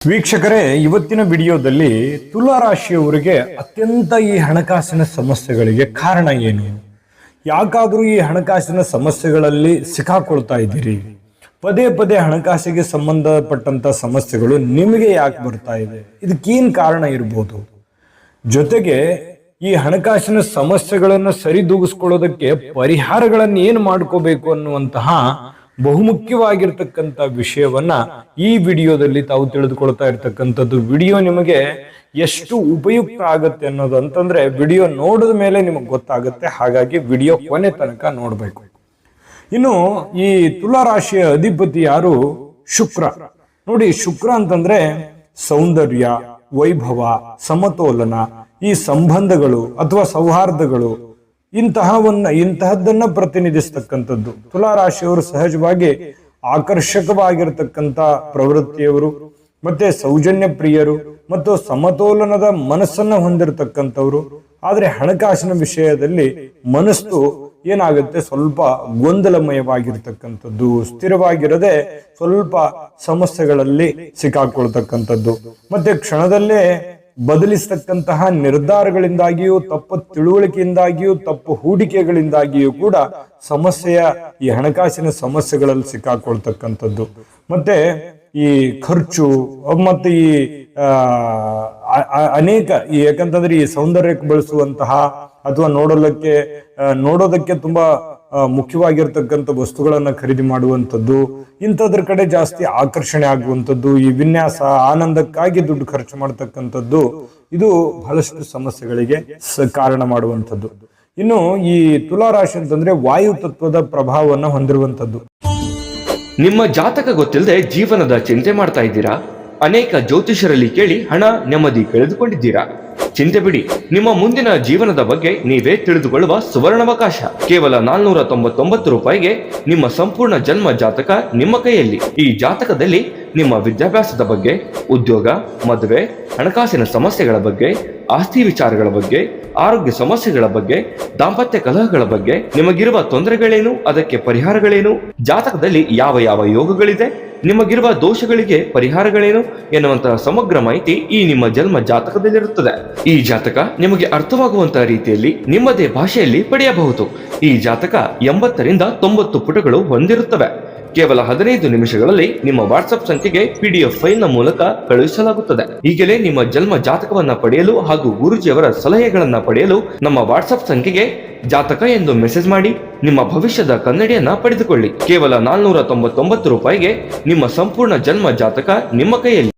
ವೀಕ್ಷಕರೇ, ಇವತ್ತಿನ ವಿಡಿಯೋದಲ್ಲಿ ತುಲಾ ರಾಶಿಯವರಿಗೆ ಅತ್ಯಂತ ಈ ಹಣಕಾಸಿನ ಸಮಸ್ಯೆಗಳಿಗೆ ಕಾರಣ ಏನು, ಯಾಕಾದ್ರೂ ಈ ಹಣಕಾಸಿನ ಸಮಸ್ಯೆಗಳಲ್ಲಿ ಸಿಕ್ಕಾಕೊಳ್ತಾ ಇದ್ದೀರಿ, ಪದೇ ಪದೇ ಹಣಕಾಸಿಗೆ ಸಂಬಂಧಪಟ್ಟಂತ ಸಮಸ್ಯೆಗಳು ನಿಮಗೆ ಯಾಕೆ ಬರ್ತಾ ಇದೆ, ಇದಕ್ಕೇನು ಕಾರಣ ಇರಬಹುದು, ಜೊತೆಗೆ ಈ ಹಣಕಾಸಿನ ಸಮಸ್ಯೆಗಳನ್ನು ಸರಿದೂಗಿಸ್ಕೊಳ್ಳೋದಕ್ಕೆ ಪರಿಹಾರಗಳನ್ನು ಏನು ಮಾಡ್ಕೋಬೇಕು ಅನ್ನುವಂತಹ ಬಹುಮುಖ್ಯವಾಗಿರ್ತಕ್ಕಂಥ ವಿಷಯವನ್ನ ಈ ವಿಡಿಯೋದಲ್ಲಿ ತಾವು ತಿಳಿದುಕೊಳ್ತಾ ಇರ್ತಕ್ಕಂಥದ್ದು. ವಿಡಿಯೋ ನಿಮಗೆ ಎಷ್ಟು ಉಪಯುಕ್ತ ಆಗುತ್ತೆ ಅನ್ನೋದು ಅಂತಂದ್ರೆ ವಿಡಿಯೋ ನೋಡಿದ ಮೇಲೆ ನಿಮಗೆ ಗೊತ್ತಾಗುತ್ತೆ. ಹಾಗಾಗಿ ವಿಡಿಯೋ ಕೊನೆ ತನಕ ನೋಡ್ಬೇಕು. ಇನ್ನು ಈ ತುಲಾ ರಾಶಿಯ ಅಧಿಪತಿ ಯಾರು? ಶುಕ್ರ. ನೋಡಿ, ಶುಕ್ರ ಅಂತಂದ್ರೆ ಸೌಂದರ್ಯ, ವೈಭವ, ಸಮತೋಲನ, ಈ ಸಂಬಂಧಗಳು ಅಥವಾ ಸೌಹಾರ್ದಗಳು ಇಂತಹದ್ದನ್ನ ಪ್ರತಿನಿಧಿಸ್ತಕ್ಕಂಥದ್ದು. ತುಲಾ ರಾಶಿಯವರು ಸಹಜವಾಗಿ ಆಕರ್ಷಕವಾಗಿರ್ತಕ್ಕಂಥ ಪ್ರವೃತ್ತಿಯವರು, ಮತ್ತೆ ಸೌಜನ್ಯ ಪ್ರಿಯರು ಮತ್ತು ಸಮತೋಲನದ ಮನಸ್ಸನ್ನ ಹೊಂದಿರತಕ್ಕಂಥವ್ರು. ಆದ್ರೆ ಹಣಕಾಸಿನ ವಿಷಯದಲ್ಲಿ ಮನಸ್ಸು ಏನಾಗುತ್ತೆ, ಸ್ವಲ್ಪ ಗೊಂದಲಮಯವಾಗಿರ್ತಕ್ಕಂಥದ್ದು, ಸ್ಥಿರವಾಗಿರದೆ ಸ್ವಲ್ಪ ಸಮಸ್ಯೆಗಳಲ್ಲಿ ಸಿಕ್ಕಾಕೊಳ್ತಕ್ಕಂಥದ್ದು, ಮತ್ತೆ ಕ್ಷಣದಲ್ಲೇ ಬದಲಿಸತಕ್ಕಂತಹ ನಿರ್ಧಾರಗಳಿಂದಾಗಿಯೂ, ತಪ್ಪು ತಿಳುವಳಿಕೆಯಿಂದಾಗಿಯೂ, ತಪ್ಪು ಹೂಡಿಕೆಗಳಿಂದಾಗಿಯೂ ಕೂಡ ಈ ಹಣಕಾಸಿನ ಸಮಸ್ಯೆಗಳಲ್ಲಿ ಸಿಕ್ಕಾಕೊಳ್ತಕ್ಕಂಥದ್ದು. ಮತ್ತೆ ಈ ಖರ್ಚು ಮತ್ತೆ ಈ ಯಾಕಂತಂದ್ರೆ ಈ ಸೌಂದರ್ಯಕ್ಕೆ ಬಳಸುವಂತಹ ಅಥವಾ ನೋಡೋದಕ್ಕೆ ತುಂಬಾ ಮುಖ್ಯವಾಗಿರ್ತಕ್ಕಂಥ ವಸ್ತುಗಳನ್ನ ಖರೀದಿ ಮಾಡುವಂಥದ್ದು, ಇಂಥದ್ರ ಕಡೆ ಜಾಸ್ತಿ ಆಕರ್ಷಣೆ ಆಗುವಂಥದ್ದು, ಈ ವಿನ್ಯಾಸ ಆನಂದಕ್ಕಾಗಿ ದುಡ್ಡು ಖರ್ಚು ಮಾಡತಕ್ಕಂಥದ್ದು, ಇದು ಬಹಳಷ್ಟು ಸಮಸ್ಯೆಗಳಿಗೆ ಕಾರಣ ಮಾಡುವಂಥದ್ದು. ಇನ್ನು ಈ ತುಲಾ ರಾಶಿ ಅಂತಂದ್ರೆ ವಾಯು ತತ್ವದ ಪ್ರಭಾವವನ್ನು ಹೊಂದಿರುವಂಥದ್ದು. ನಿಮ್ಮ ಜಾತಕ ಗೊತ್ತಿಲ್ಲದೆ ಜೀವನದ ಚಿಂತೆ ಮಾಡ್ತಾ ಇದ್ದೀರಾ? ಅನೇಕ ಜ್ಯೋತಿಷರಲ್ಲಿ ಕೇಳಿ ಹಣ ನೆಮ್ಮದಿ ಕಳೆದುಕೊಂಡಿದ್ದೀರಾ? ಚಿಂತೆ ಬಿಡಿ, ನಿಮ್ಮ ಮುಂದಿನ ಜೀವನದ ಬಗ್ಗೆ ನೀವೇ ತಿಳಿದುಕೊಳ್ಳುವ ಸುವರ್ಣಾವಕಾಶ. ಕೇವಲ 499 ರೂಪಾಯಿಗೆ ನಿಮ್ಮ ಸಂಪೂರ್ಣ ಜನ್ಮ ಜಾತಕ ನಿಮ್ಮ ಕೈಯಲ್ಲಿ. ಈ ಜಾತಕದಲ್ಲಿ ನಿಮ್ಮ ವಿದ್ಯಾಭ್ಯಾಸದ ಬಗ್ಗೆ, ಉದ್ಯೋಗ, ಮದುವೆ, ಹಣಕಾಸಿನ ಸಮಸ್ಯೆಗಳ ಬಗ್ಗೆ, ಆಸ್ತಿ ವಿಚಾರಗಳ ಬಗ್ಗೆ, ಆರೋಗ್ಯ ಸಮಸ್ಯೆಗಳ ಬಗ್ಗೆ, ದಾಂಪತ್ಯ ಕಲಹಗಳ ಬಗ್ಗೆ, ನಿಮಗಿರುವ ತೊಂದರೆಗಳೇನು, ಅದಕ್ಕೆ ಪರಿಹಾರಗಳೇನು, ಜಾತಕದಲ್ಲಿ ಯಾವ ಯಾವ ಯೋಗಗಳಿದೆ, ನಿಮಗಿರುವ ದೋಷಗಳಿಗೆ ಪರಿಹಾರಗಳೇನು ಎನ್ನುವಂತಹ ಸಮಗ್ರ ಮಾಹಿತಿ ಈ ನಿಮ್ಮ ಜನ್ಮ ಜಾತಕದಲ್ಲಿರುತ್ತದೆ. ಈ ಜಾತಕ ನಿಮಗೆ ಅರ್ಥವಾಗುವಂತಹ ರೀತಿಯಲ್ಲಿ ನಿಮ್ಮದೇ ಭಾಷೆಯಲ್ಲಿ ಪಡೆಯಬಹುದು. ಈ ಜಾತಕ 80ರಿಂದ 90 ಪುಟಗಳು ಹೊಂದಿರುತ್ತವೆ. ಕೇವಲ 15 ನಿಮಿಷಗಳಲ್ಲಿ ನಿಮ್ಮ ವಾಟ್ಸ್ಆಪ್ ಸಂಖ್ಯೆಗೆ PDF ಫೈಲ್ ನ ಮೂಲಕ ಕಳುಹಿಸಲಾಗುತ್ತದೆ. ಈಗಲೇ ನಿಮ್ಮ ಜನ್ಮ ಜಾತಕವನ್ನ ಪಡೆಯಲು ಹಾಗೂ ಗುರುಜಿಯವರ ಸಲಹೆಗಳನ್ನ ಪಡೆಯಲು ನಮ್ಮ ವಾಟ್ಸ್ಆಪ್ ಸಂಖ್ಯೆಗೆ ಜಾತಕ ಎಂದು ಮೆಸೇಜ್ ಮಾಡಿ ನಿಮ್ಮ ಭವಿಷ್ಯದ ಕನ್ನಡಿಯನ್ನ ಪಡೆದುಕೊಳ್ಳಿ. ಕೇವಲ 499 ರೂಪಾಯಿಗೆ ನಿಮ್ಮ ಸಂಪೂರ್ಣ ಜನ್ಮ ಜಾತಕ ನಿಮ್ಮ ಕೈಯಲ್ಲಿ.